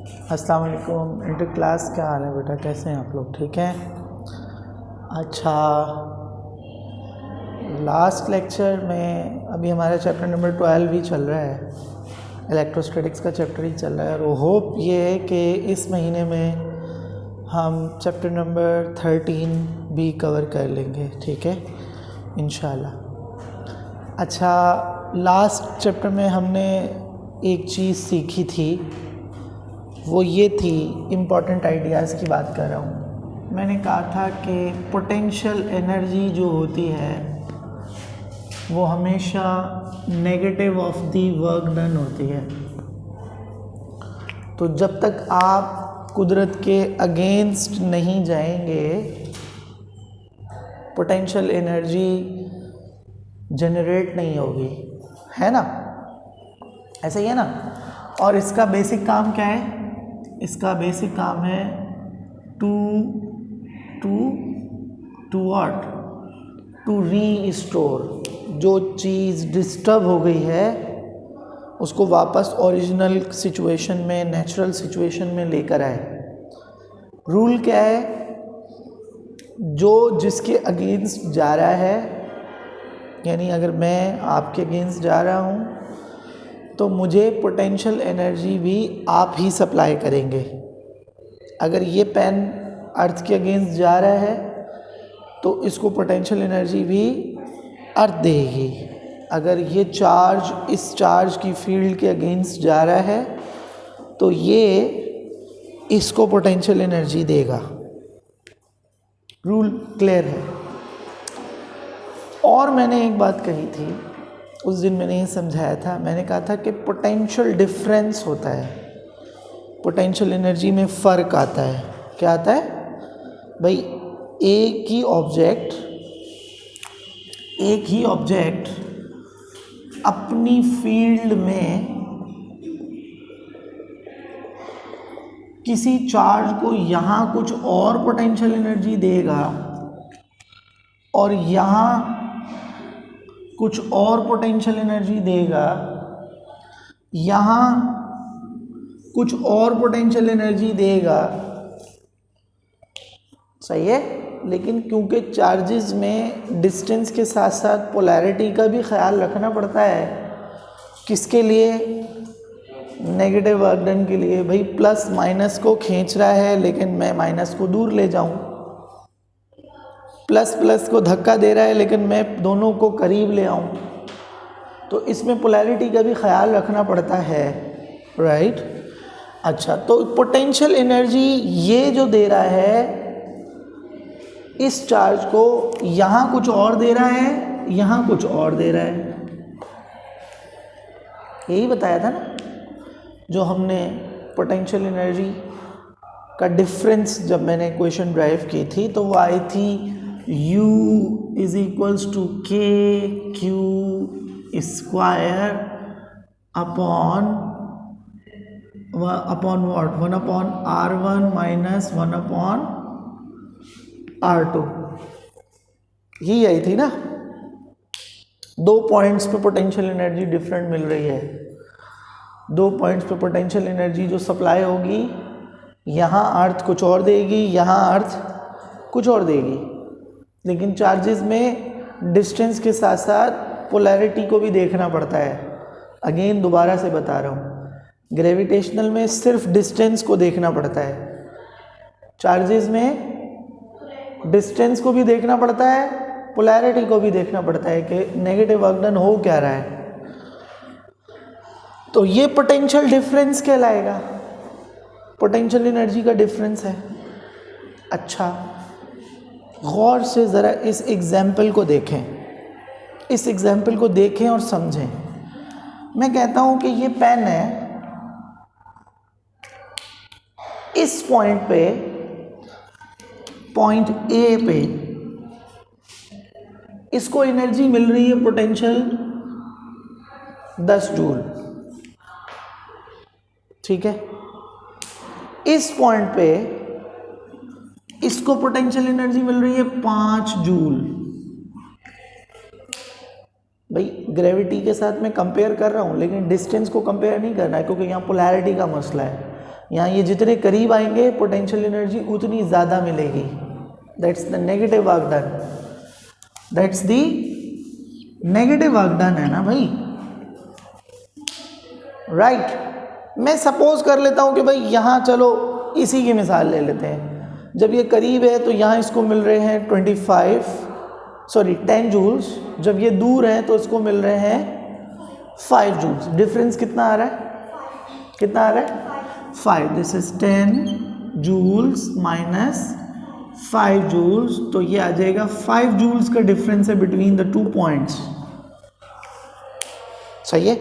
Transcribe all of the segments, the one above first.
अस्सलाम वालेकुम। Inter class, क्या हाल है बेटा? कैसे हैं आप लोग? ठीक हैं? अच्छा, लास्ट लेक्चर में अभी हमारा चैप्टर नंबर 12 ही चल रहा है, इलेक्ट्रोस्टैटिक्स का चैप्टर ही चल रहा है। और होप ये है कि इस महीने में हम चैप्टर नंबर 13 भी कवर कर लेंगे, ठीक है, इंशाल्लाह। अच्छा, लास्ट चैप्टर में हमने एक चीज़ सीखी थी, वो ये थी, इम्पॉर्टेंट आइडियाज़ की बात कर रहा हूँ। मैंने कहा था कि पोटेंशियल एनर्जी जो होती है वो हमेशा negative of the work done होती है। तो जब तक आप कुदरत के अगेंस्ट नहीं जाएंगे, पोटेंशियल एनर्जी जनरेट नहीं होगी, है ना? ऐसा ही है ना? और इसका बेसिक काम क्या है? इसका बेसिक काम है टू व्हाट? To restore. जो चीज़ डिस्टर्ब हो गई है उसको वापस ओरिजिनल सिचुएशन में, नेचुरल सिचुएशन में लेकर आए। रूल क्या है? जो जिसके अगेंस्ट जा रहा है, यानी अगर मैं आपके अगेंस्ट जा रहा हूँ तो मुझे पोटेंशियल एनर्जी भी आप ही सप्लाई करेंगे। अगर ये पेन अर्थ के अगेंस्ट जा रहा है तो इसको पोटेंशियल एनर्जी भी अर्थ देगी। अगर ये चार्ज इस चार्ज की फील्ड के अगेंस्ट जा रहा है तो ये इसको पोटेंशियल एनर्जी देगा। रूल क्लियर है? और मैंने एक बात कही थी, उस दिन मैंने ये समझाया था, मैंने कहा था कि पोटेंशियल डिफरेंस होता है, पोटेंशियल एनर्जी में फ़र्क आता है। क्या आता है भाई? एक ही ऑब्जेक्ट अपनी फील्ड में किसी चार्ज को यहाँ कुछ और पोटेंशियल एनर्जी देगा और यहाँ कुछ और पोटेंशियल एनर्जी देगा, यहाँ कुछ और पोटेंशियल एनर्जी देगा, सही है। लेकिन क्योंकि चार्जेस में डिस्टेंस के साथ साथ पोलैरिटी का भी ख्याल रखना पड़ता है। किसके लिए? नेगेटिव वर्क डन के लिए। भाई प्लस माइनस को खींच रहा है लेकिन मैं माइनस को दूर ले जाऊं, प्लस प्लस को धक्का दे रहा है लेकिन मैं दोनों को करीब ले आऊं, तो इसमें पोलैरिटी का भी ख्याल रखना पड़ता है, राइट? अच्छा, तो पोटेंशियल एनर्जी ये जो दे रहा है इस चार्ज को, यहाँ कुछ और दे रहा है, यहाँ कुछ और दे रहा है। यही बताया था ना जो हमने पोटेंशियल एनर्जी का डिफरेंस, जब मैंने क्वेश्चन ड्राइव की थी तो वो आई थी U इज इक्वल्स टू के Q square upon what? 1/R1 minus 1/R2। यही आई थी ना? 2 पॉइंट्स पे पोटेंशियल एनर्जी डिफरेंट मिल रही है। 2 पॉइंट्स पे पोटेंशियल एनर्जी जो सप्लाई होगी, यहाँ अर्थ कुछ और देगी, यहाँ अर्थ कुछ और देगी। लेकिन चार्जेस में डिस्टेंस के साथ साथ पोलैरिटी को भी देखना पड़ता है। अगेन दोबारा से बता रहा हूँ, ग्रेविटेशनल में सिर्फ डिस्टेंस को देखना पड़ता है, चार्जेस में डिस्टेंस को भी देखना पड़ता है, पोलैरिटी को भी देखना पड़ता है कि नेगेटिव वर्क डन हो क्या रहा है। तो ये पोटेंशियल डिफरेंस कहलाएगा, पोटेंशियल एनर्जी का डिफरेंस है। अच्छा, गौर से ज़रा इस एग्जाम्पल को देखें, इस एग्जाम्पल को देखें और समझें। मैं कहता हूँ कि ये पेन है, इस पॉइंट पे, पॉइंट ए पे इसको एनर्जी मिल रही है पोटेंशियल 10 जूल, ठीक है। इस पॉइंट पे इसको पोटेंशियल एनर्जी मिल रही है 5 जूल। भाई ग्रेविटी के साथ मैं कंपेयर कर रहा हूँ लेकिन डिस्टेंस को कंपेयर नहीं करना है, क्योंकि यहाँ पोलैरिटी का मसला है। यहाँ ये जितने करीब आएंगे पोटेंशियल एनर्जी उतनी ज़्यादा मिलेगी। That's the negative work done, that's the negative work done है ना भाई, राइट। मैं सपोज कर लेता हूँ कि भाई यहाँ चलो इसी की मिसाल ले लेते हैं, जब ये करीब है तो यहाँ इसको मिल रहे हैं 10 जूल्स, जब ये दूर है तो इसको मिल रहे हैं 5 जूल्स। डिफरेंस कितना आ रहा है, कितना आ रहा है 5, this is 10 joules minus 5 joules, तो ये आ जाएगा 5 जूल्स का डिफरेंस है बिटवीन द 2 पॉइंट्स। सही है,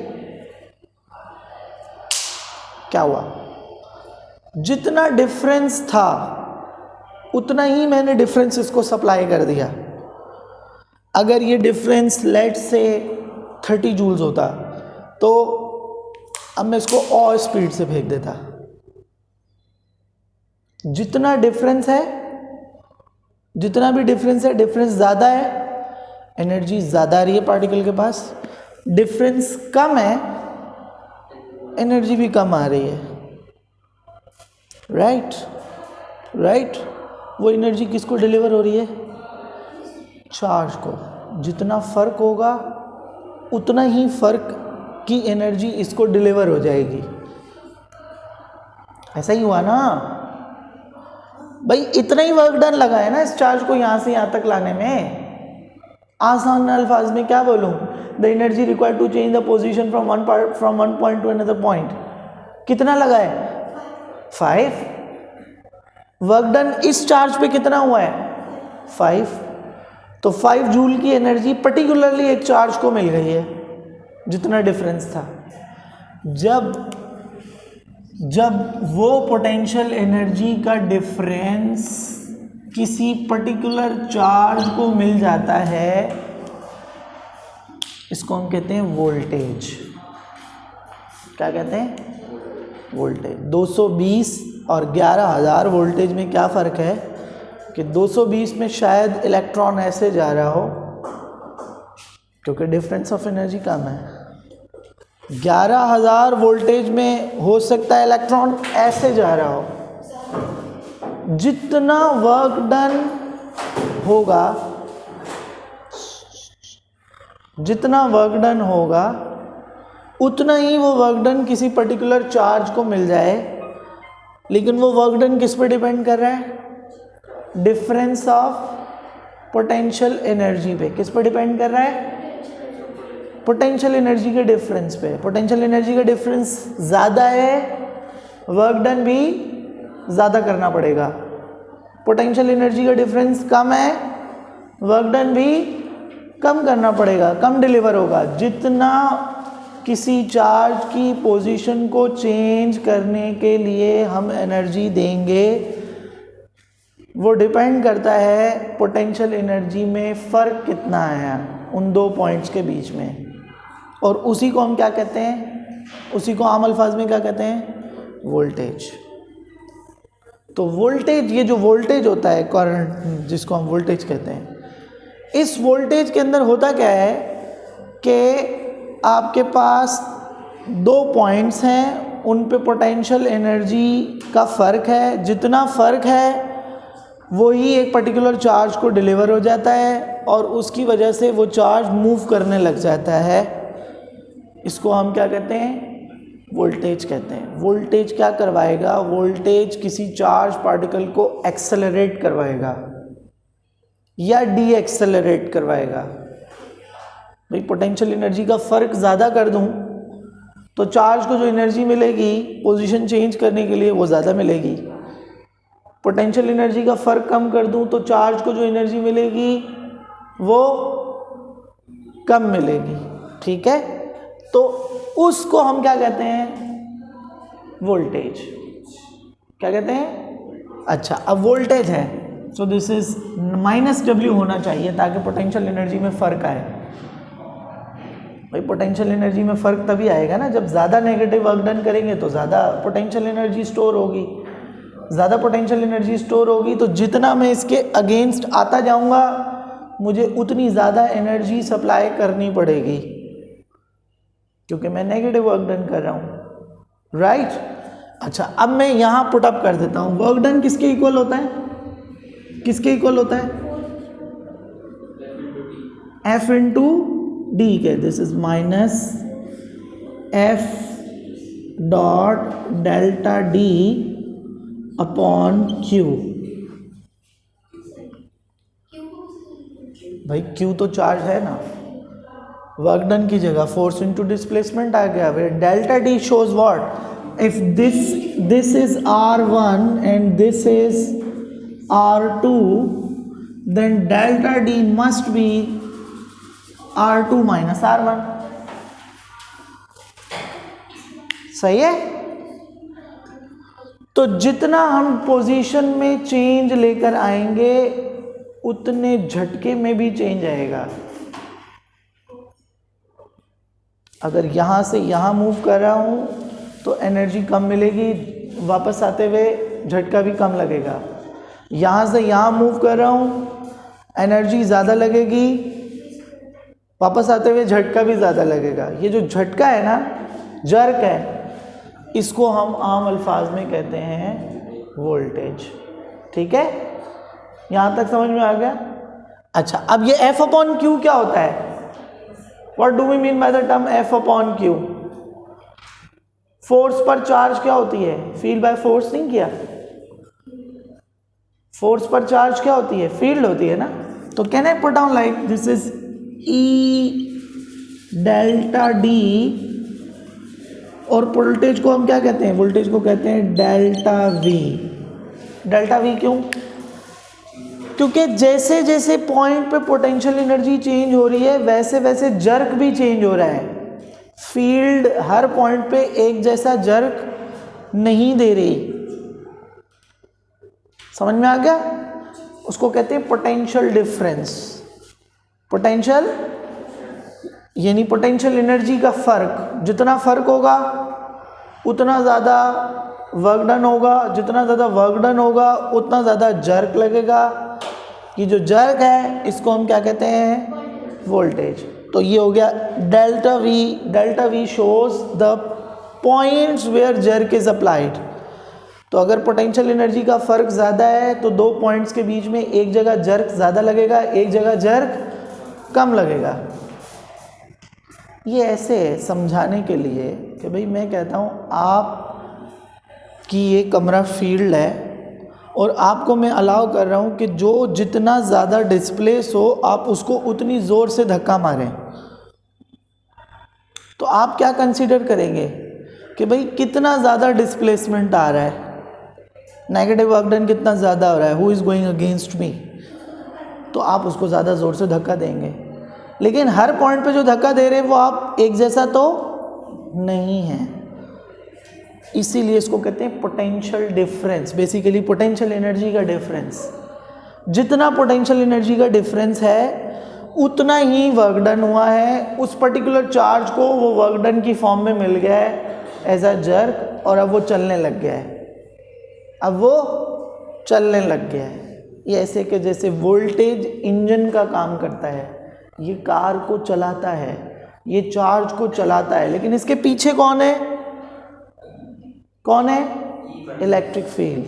क्या हुआ, जितना डिफरेंस था उतना ही मैंने डिफरेंस इसको सप्लाई कर दिया। अगर ये डिफरेंस लेट से 30 जूल्स होता तो अब मैं इसको और स्पीड से फेंक देता। जितना डिफरेंस है, जितना भी डिफरेंस है, डिफरेंस ज़्यादा है, एनर्जी ज़्यादा आ रही है पार्टिकल के पास, डिफरेंस कम है, एनर्जी भी कम आ रही है, राइट राइट। वो एनर्जी किसको डिलीवर हो रही है, चार्ज को। जितना फ़र्क होगा उतना ही फ़र्क की एनर्जी इसको डिलीवर हो जाएगी। ऐसा ही हुआ ना भाई, इतना ही वर्क डन लगा है ना इस चार्ज को यहाँ से यहाँ तक लाने में। आसान अल्फाज में क्या बोलूँ, the energy required to change the position from one point to another point, कितना लगा है 5। वर्क डन इस चार्ज पे कितना हुआ है 5, तो 5 जूल की एनर्जी पर्टिकुलरली एक चार्ज को मिल गई है, जितना डिफरेंस था। जब वो पोटेंशियल एनर्जी का डिफरेंस किसी पर्टिकुलर चार्ज को मिल जाता है, इसको हम कहते हैं वोल्टेज। क्या कहते हैं, वोल्टेज। 220 और 11,000 वोल्टेज में क्या फ़र्क है कि 220 में शायद इलेक्ट्रॉन ऐसे जा रहा हो क्योंकि डिफरेंस ऑफ एनर्जी कम है, 11,000 वोल्टेज में हो सकता है इलेक्ट्रॉन ऐसे जा रहा हो। जितना वर्क डन होगा, जितना वर्क डन होगा उतना ही वो वर्क डन किसी पर्टिकुलर चार्ज को मिल जाए, लेकिन वो वर्क डन किस पे डिपेंड कर रहा है, डिफरेंस ऑफ पोटेंशियल एनर्जी पे। किस पे डिपेंड कर रहा है, पोटेंशियल एनर्जी के डिफरेंस पे। पोटेंशियल एनर्जी का डिफरेंस ज़्यादा है, वर्क डन भी ज़्यादा करना पड़ेगा। पोटेंशियल एनर्जी का डिफरेंस कम है, वर्क डन भी कम करना पड़ेगा, कम डिलीवर होगा। जितना किसी चार्ज की पोजीशन को चेंज करने के लिए हम एनर्जी देंगे, वो डिपेंड करता है पोटेंशियल एनर्जी में फ़र्क कितना आया उन 2 पॉइंट्स के बीच में। और उसी को हम क्या कहते हैं, उसी को आम अल्फाज में क्या कहते हैं, वोल्टेज। तो वोल्टेज, ये जो वोल्टेज होता है, करंट जिसको हम वोल्टेज कहते हैं, इस वोल्टेज के अंदर होता क्या है कि आपके पास 2 पॉइंट्स हैं, उन पे पोटेंशियल एनर्जी का फ़र्क है। जितना फ़र्क है वही एक पर्टिकुलर चार्ज को डिलीवर हो जाता है और उसकी वजह से वो चार्ज मूव करने लग जाता है। इसको हम क्या कहते हैं, वोल्टेज कहते हैं। वोल्टेज क्या करवाएगा, वोल्टेज किसी चार्ज पार्टिकल को एक्सेलरेट करवाएगा या डी एक्सेलरेट करवाएगा। भाई पोटेंशियल एनर्जी का फ़र्क ज़्यादा कर दूं तो चार्ज को जो एनर्जी मिलेगी पोजीशन चेंज करने के लिए वो ज़्यादा मिलेगी। पोटेंशियल एनर्जी का फ़र्क कम कर दूं तो चार्ज को जो एनर्जी मिलेगी वो कम मिलेगी। ठीक है, तो उसको हम क्या कहते हैं, वोल्टेज। क्या कहते हैं, अच्छा अब वोल्टेज है, सो दिस इज -W होना चाहिए ताकि पोटेंशियल एनर्जी में फ़र्क आए। भाई पोटेंशियल एनर्जी में फ़र्क तभी आएगा ना जब ज़्यादा नेगेटिव वर्क डन करेंगे तो ज़्यादा पोटेंशियल एनर्जी स्टोर होगी। ज़्यादा पोटेंशियल एनर्जी स्टोर होगी तो जितना मैं इसके अगेंस्ट आता जाऊंगा मुझे उतनी ज़्यादा एनर्जी सप्लाई करनी पड़ेगी क्योंकि मैं नेगेटिव वर्क डन कर रहा हूँ, राइट। अच्छा, अब मैं यहाँ पुट अप कर देता हूँ। वर्क डन किसके इक्वल होता है, किसके इक्वल होता है, F इंटू डी के। This is minus F dot delta D upon Q। भाई Q तो चार्ज है ना, वर्क डन की जगह फोर्स इनटू डिस्प्लेसमेंट आ गया। फिर delta D shows what, if this is R1 and this is R2 then delta D must be R2 minus R1। सही है। तो जितना हम पोजीशन में चेंज लेकर आएंगे उतने झटके में भी चेंज आएगा। अगर यहाँ से यहाँ मूव कर रहा हूँ तो एनर्जी कम मिलेगी, वापस आते हुए झटका भी कम लगेगा। यहाँ से यहाँ मूव कर रहा हूँ, एनर्जी ज़्यादा लगेगी, वापस आते हुए झटका भी ज़्यादा लगेगा। ये जो झटका है ना, जर्क है, इसको हम आम अल्फाज में कहते हैं वोल्टेज। ठीक है, यहाँ तक समझ में आ गया। अच्छा, अब ये F अपॉन क्यू क्या होता है, what do we mean by the term F upon Q? Force पर चार्ज क्या होती है, फील्ड बाय फोर्स नहीं किया, फोर्स पर चार्ज क्या होती है, फील्ड होती है ना। तो can I put down like this is E delta D, और वोल्टेज को हम क्या कहते हैं, वोल्टेज को कहते हैं डेल्टा वी। डेल्टा वी क्यों? क्योंकि जैसे जैसे पॉइंट पे पोटेंशियल एनर्जी चेंज हो रही है वैसे वैसे जर्क भी चेंज हो रहा है। फील्ड हर पॉइंट पे एक जैसा जर्क नहीं दे रही। समझ में आ गया? उसको कहते हैं पोटेंशियल डिफरेंस। पोटेंशियल यानी पोटेंशियल एनर्जी का फर्क, जितना फर्क होगा उतना ज़्यादा वर्क डन होगा, जितना ज़्यादा वर्क डन होगा उतना ज़्यादा जर्क लगेगा। ये जो जर्क है इसको हम क्या कहते हैं, वोल्टेज। तो ये हो गया delta V. Delta V shows the points where jerk is applied. तो अगर पोटेंशियल एनर्जी का फ़र्क ज़्यादा है तो दो पॉइंट्स के बीच में एक जगह जर्क ज़्यादा लगेगा, एक जगह जर्क कम लगेगा। ये ऐसे है समझाने के लिए कि भाई मैं कहता हूँ आप कि ये कमरा फील्ड है और आपको मैं अलाउ कर रहा हूँ कि जो जितना ज़्यादा डिस्प्लेस हो आप उसको उतनी ज़ोर से धक्का मारें। तो आप क्या कंसीडर करेंगे कि भाई कितना ज़्यादा डिस्प्लेसमेंट आ रहा है, नेगेटिव वर्क डन कितना ज़्यादा हो रहा है, who is going against me, तो आप उसको ज़्यादा ज़ोर से धक्का देंगे। लेकिन हर पॉइंट पे जो धक्का दे रहे हैं वो आप एक जैसा तो नहीं है, इसीलिए इसको कहते हैं potential difference. Basically potential energy का डिफरेंस, जितना पोटेंशियल एनर्जी का डिफरेंस है उतना ही वर्क डन हुआ है। उस पर्टिकुलर चार्ज को वो वर्क डन की फॉर्म में मिल गया है एज अ जर्क, और अब वो चलने लग गया है, अब वो चलने लग गया है। ये ऐसे कि जैसे वोल्टेज इंजन का काम करता है, ये कार को चलाता है, ये चार्ज को चलाता है, लेकिन इसके पीछे कौन है, कौन है, इलेक्ट्रिक फील्ड।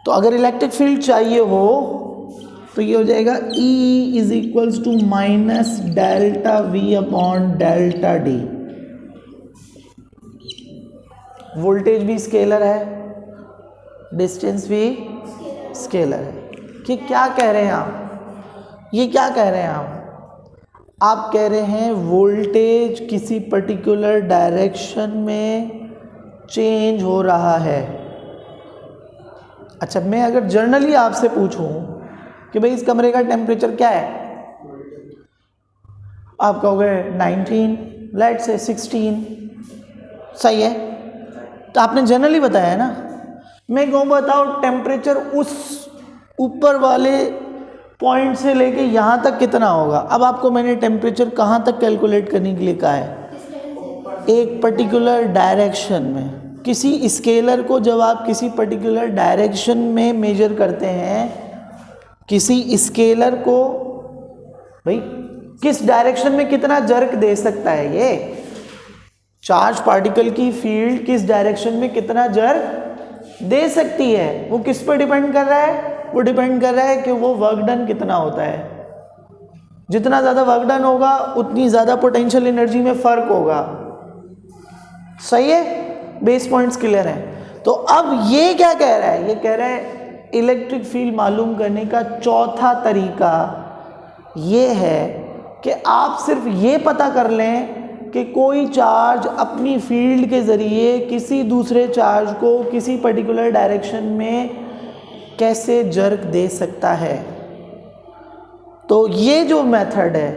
तो अगर इलेक्ट्रिक फील्ड चाहिए हो तो ये हो जाएगा E is equals to minus delta V upon delta D. Voltage भी स्केलर है, डिस्टेंस भी स्केलर है। कि क्या कह रहे हैं आप, ये क्या कह रहे हैं आप कह रहे हैं वोल्टेज किसी पर्टिकुलर डायरेक्शन में चेंज हो रहा है। अच्छा, मैं अगर जनरली आपसे पूछूं कि भाई इस कमरे का टेम्परेचर क्या है, आप कहोगे 19, लेट्स से 16, सही है, तो आपने जनरली बताया है ना। मैं कहूँ बताओ टेम्परेचर उस ऊपर वाले पॉइंट से लेके यहाँ तक कितना होगा। अब आपको मैंने टेम्परेचर कहाँ तक कैलकुलेट करने के लिए कहा है, एक पर्टिकुलर डायरेक्शन में। किसी स्केलर को जब आप किसी पर्टिकुलर डायरेक्शन में मेजर करते हैं, किसी स्केलर को भाई किस डायरेक्शन में कितना जर्क दे सकता है, ये चार्ज पार्टिकल की फील्ड किस डायरेक्शन में कितना जर्क दे सकती है, वो किस पर डिपेंड कर रहा है? वो डिपेंड कर रहा है कि वो वर्क डन कितना होता है। जितना ज़्यादा वर्क डन होगा उतनी ज़्यादा पोटेंशियल एनर्जी में फ़र्क होगा। सही है, बेस पॉइंट्स क्लियर हैं। तो अब ये क्या कह रहा है? ये कह रहा है इलेक्ट्रिक फील्ड मालूम करने का चौथा तरीका ये है कि आप सिर्फ ये पता कर लें कि कोई चार्ज अपनी फील्ड के ज़रिए किसी दूसरे चार्ज को किसी पर्टिकुलर डायरेक्शन में कैसे जर्क दे सकता है। तो ये जो मेथड है,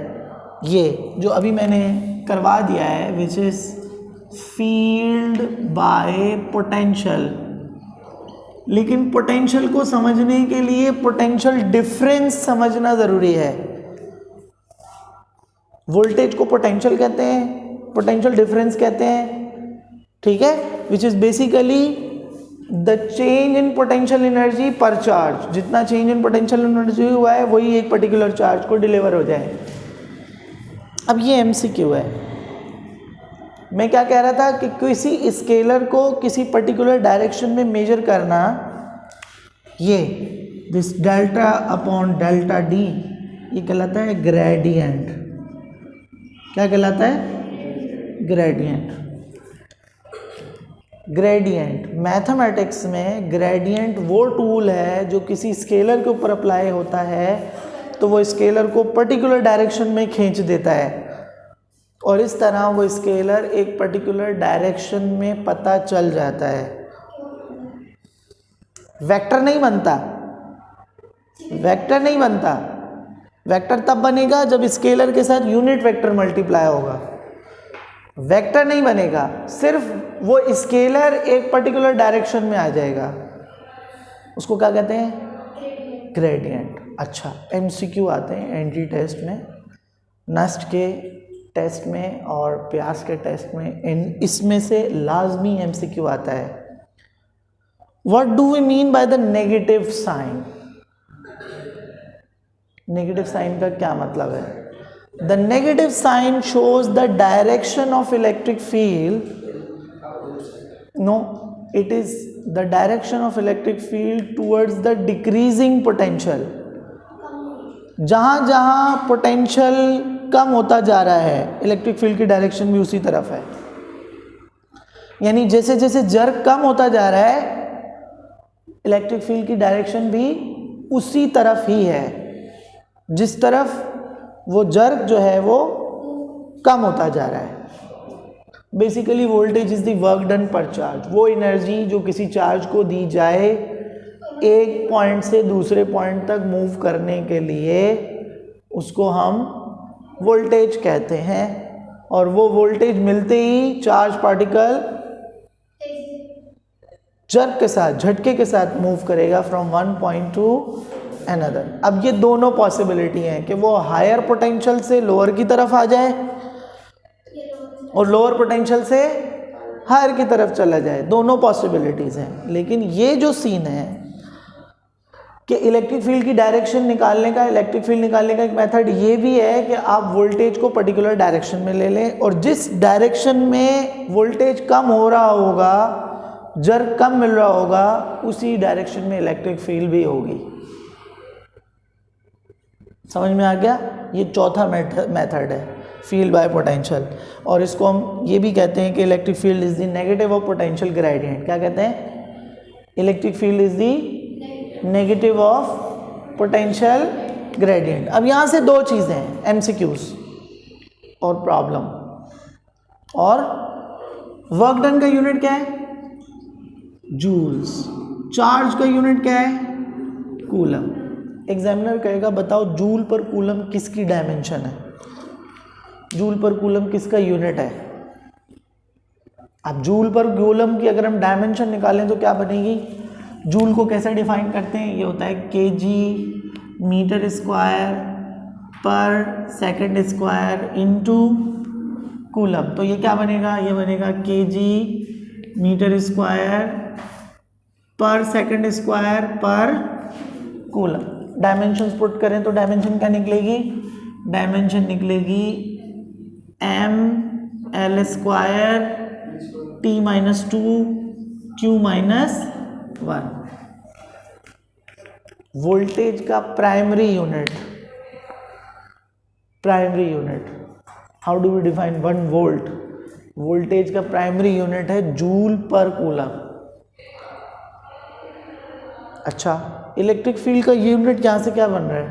ये जो अभी मैंने करवा दिया है, which is field by potential. लेकिन पोटेंशियल को समझने के लिए पोटेंशियल डिफरेंस समझना ज़रूरी है। वोल्टेज को पोटेंशियल कहते हैं, पोटेंशियल डिफरेंस कहते हैं, ठीक है, which is basically the change in potential energy पर चार्ज। जितना चेंज इन पोटेंशियल एनर्जी हुआ है वही एक पर्टिकुलर चार्ज को डिलीवर हो जाए। अब ये एमसीक्यू है। मैं क्या कह रहा था कि किसी स्केलर को किसी पर्टिकुलर डायरेक्शन में मेजर करना, ये this delta upon delta D, ये कहलाता है ग्रेडियंट। क्या कहलाता है? ग्रेडियंट। ग्रेडियंट मैथमेटिक्स में ग्रेडियंट वो टूल है जो किसी स्केलर के ऊपर अप्लाई होता है तो वो स्केलर को पर्टिकुलर डायरेक्शन में खींच देता है, और इस तरह वो स्केलर एक पर्टिकुलर डायरेक्शन में पता चल जाता है। वेक्टर नहीं बनता, वेक्टर नहीं बनता। वेक्टर तब बनेगा जब स्केलर के साथ यूनिट वेक्टर मल्टीप्लाई होगा। वेक्टर नहीं बनेगा, सिर्फ वो स्केलर एक पर्टिकुलर डायरेक्शन में आ जाएगा। उसको क्या कहते हैं? ग्रेडियंट। अच्छा, एमसीक्यू आते हैं एंट्री टेस्ट में, नस्ट के टेस्ट में और प्यास के टेस्ट में। इसमें से लाजमी एमसीक्यू आता है। What do we mean by the negative sign? Negative sign का क्या मतलब है? The negative sign shows the direction of electric field. No, it is the direction of electric field towards the decreasing potential. जहाँ जहाँ potential कम होता जा रहा है, इलेक्ट्रिक फील्ड की डायरेक्शन भी उसी तरफ है। यानी जैसे जैसे जर्क कम होता जा रहा है, इलेक्ट्रिक फील्ड की डायरेक्शन भी उसी तरफ ही है, जिस तरफ वो जर्क जो है वो कम होता जा रहा है। Basically voltage is the work done पर चार्ज। वो एनर्जी जो किसी चार्ज को दी जाए एक पॉइंट से दूसरे पॉइंट तक मूव करने के लिए, उसको हम वोल्टेज कहते हैं। और वो वोल्टेज मिलते ही चार्ज पार्टिकल जर्क के साथ, झटके के साथ मूव करेगा from one point to another. अब ये दोनों पॉसिबिलिटी हैं कि वो हायर पोटेंशियल से लोअर की तरफ आ जाए और लोअर पोटेंशियल से हायर की तरफ चला जाए। दोनों पॉसिबिलिटीज़ हैं। लेकिन ये जो सीन है कि इलेक्ट्रिक फील्ड की डायरेक्शन निकालने का, इलेक्ट्रिक फील्ड निकालने का एक मेथड ये भी है कि आप वोल्टेज को पर्टिकुलर डायरेक्शन में ले लें, और जिस डायरेक्शन में वोल्टेज कम हो रहा होगा, जर्क कम मिल रहा होगा, उसी डायरेक्शन में इलेक्ट्रिक फील्ड भी होगी। समझ में आ गया? ये चौथा मेथड है, फील्ड बाय पोटेंशियल। और इसको हम ये भी कहते हैं कि electric field is the negative of potential gradient. क्या कहते हैं? Electric field is the negative of potential gradient. अब यहाँ से दो चीज़ें हैं, एमसीक्यूज और प्रॉब्लम। और वर्क डन का यूनिट क्या है? जूल्स। चार्ज का यूनिट क्या है? कूलम। एग्जामिनर कहेगा बताओ जूल पर कूलम किसकी डायमेंशन है? जूल पर कूलम किसका यूनिट है? अब जूल पर कूलम की अगर हम डायमेंशन निकालें तो क्या बनेगी? जूल को कैसे डिफाइन करते हैं? ये होता है KG metre square per second square into coulomb. तो ये क्या बनेगा? ये बनेगा KG metre square per second square per coulomb. Dimensions put करें तो डायमेंशन क्या निकलेगी? डायमेंशन निकलेगी M L square T minus 2 Q minus 1। Voltage का primary unit, how do we define 1 volt? Voltage का प्राइमरी यूनिट है जूल पर कूलम। अच्छा, electric field का यूनिट यहाँ से क्या बन रहा है?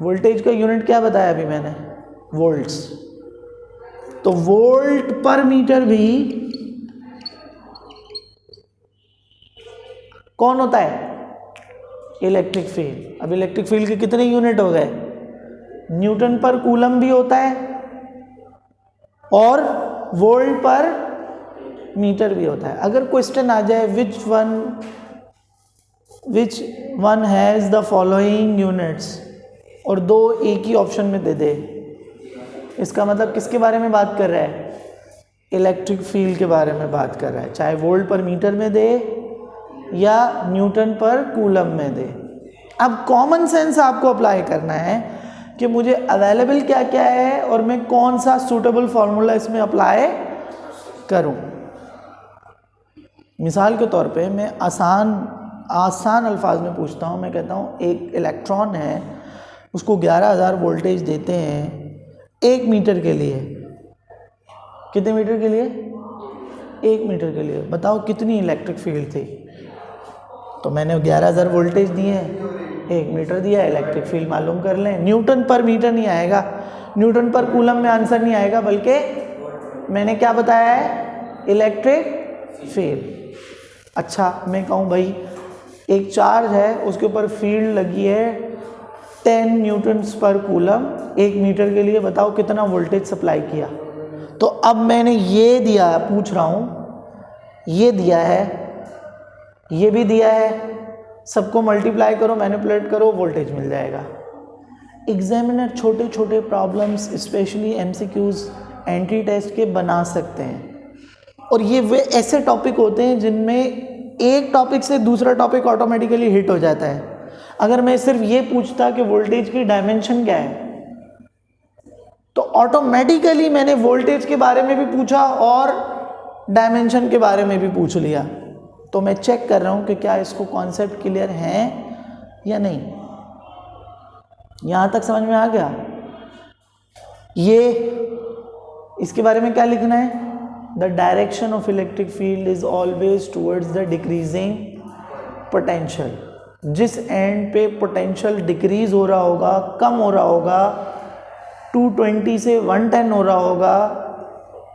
वोल्टेज का यूनिट क्या बताया अभी मैंने? वोल्ट्स। तो वोल्ट पर मीटर भी कौन होता है? Electric field. अब इलेक्ट्रिक फील्ड के कितने यूनिट हो गए? न्यूटन पर कूलम भी होता है और वोल्ट पर मीटर भी होता है। अगर क्वेश्चन आ जाए which one has the following units और दो एक ही ऑप्शन में दे दे, इसका मतलब किसके बारे में बात कर रहा है? इलेक्ट्रिक फील्ड के बारे में बात कर रहा है, चाहे वोल्ट पर मीटर में दे या न्यूटन पर कूलम में दे। अब कॉमन सेंस आपको अप्लाई करना है कि मुझे अवेलेबल क्या क्या है और मैं कौन सा सूटेबल फॉर्मूला इसमें अप्लाई करूं। मिसाल के तौर पे मैं आसान अल्फाज में पूछता हूं। मैं कहता हूं एक इलेक्ट्रॉन है, उसको 11,000 वोल्टेज देते हैं 1 मीटर के लिए। कितने मीटर के लिए? 1 मीटर के लिए। बताओ कितनी इलेक्ट्रिक फील्ड थी? तो मैंने 11,000 वोल्टेज दिए, 1 मीटर दिया, इलेक्ट्रिक फील्ड मालूम कर लें। न्यूटन पर मीटर नहीं आएगा, न्यूटन पर कूलम में आंसर नहीं आएगा, बल्कि मैंने क्या बताया है? Electric field. अच्छा, मैं कहूँ भाई एक चार्ज है, उसके ऊपर फील्ड लगी है 10 न्यूटन्स पर कूलम 1 मीटर के लिए। बताओ कितना वोल्टेज सप्लाई किया? तो अब मैंने ये दिया, पूछ रहा हूँ, ये दिया है, ये भी दिया है, सबको मल्टीप्लाई करो, मैनिपुलेट करो, वोल्टेज मिल जाएगा। एग्जामिनर छोटे छोटे problems, specially MCQs entry test के बना सकते हैं, और ये वे ऐसे टॉपिक होते हैं जिनमें एक टॉपिक से दूसरा टॉपिक ऑटोमेटिकली हिट हो जाता है। अगर मैं सिर्फ ये पूछता कि वोल्टेज की डायमेंशन क्या है, तो ऑटोमेटिकली मैंने वोल्टेज के बारे में भी पूछा और डायमेंशन के बारे में भी पूछ लिया। तो मैं चेक कर रहा हूं कि क्या इसको कॉन्सेप्ट क्लियर है या नहीं। यहां तक समझ में आ गया? ये इसके बारे में क्या लिखना है? The direction of electric field is always towards the decreasing potential. जिस एंड पे पोटेंशियल डिक्रीज हो रहा होगा, कम हो रहा होगा, 220 से 110 हो रहा होगा,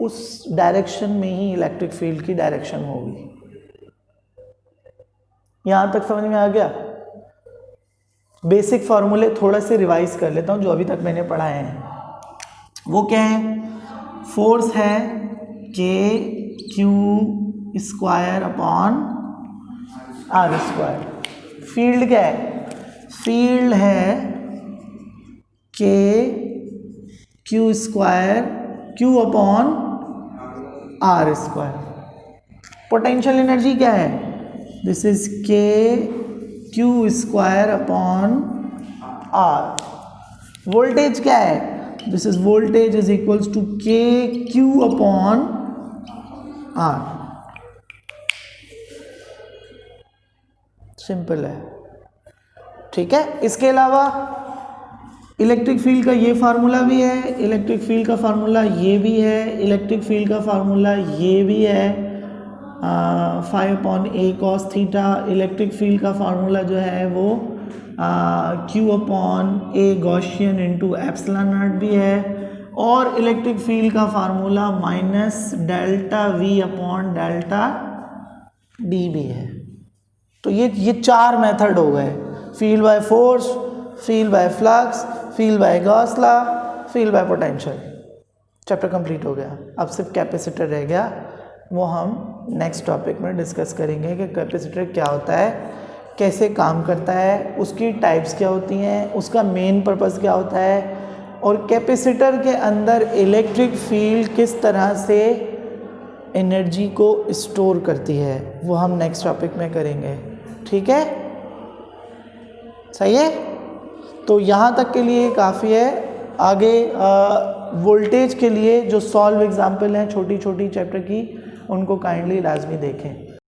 उस डायरेक्शन में ही इलेक्ट्रिक फील्ड की डायरेक्शन होगी। यहां तक समझ में आ गया? बेसिक फॉर्मूले थोड़ा से रिवाइज कर लेता हूं जो अभी तक मैंने पढ़ाए हैं। वो क्या है? फोर्स है K/Q² अपॉन R²। फील्ड क्या है? फील्ड है K/Q² Q upon R²। Potential energy क्या है? This is K/Q² upon R। Voltage क्या है? This is voltage is equals to KQ upon R। Simple है, ठीक है। इसके अलावा इलेक्ट्रिक फील्ड का ये फार्मूला भी है, इलेक्ट्रिक फील्ड का फार्मूला ये भी है, इलेक्ट्रिक फील्ड का फार्मूला ये भी है, 5/a cos theta. Electric field का फार्मूला जो है वो Q/a Gaussian into epsilon not भी है, और इलेक्ट्रिक फील्ड का फार्मूला -ΔV अपॉन ΔD भी है। तो ये 4 मेथड हो गए: field by force, field by flux, field by Gauss law, field by potential. Chapter complete हो गया। अब सिर्फ कैपेसिटर रह गया, वो हम नेक्स्ट टॉपिक में डिस्कस करेंगे कि कैपेसिटर क्या होता है, कैसे काम करता है, उसकी टाइप्स क्या होती हैं, उसका मेन पर्पस क्या होता है, और कैपेसिटर के अंदर इलेक्ट्रिक फील्ड किस तरह से एनर्जी को स्टोर करती है, वो हम नेक्स्ट टॉपिक में करेंगे। ठीक है, सही है? तो यहाँ तक के लिए काफ़ी है। आगे वोल्टेज के लिए जो सॉल्व एग्जाम्पल हैं छोटी छोटी चैप्टर की, उनको काइंडली लाजमी देखें।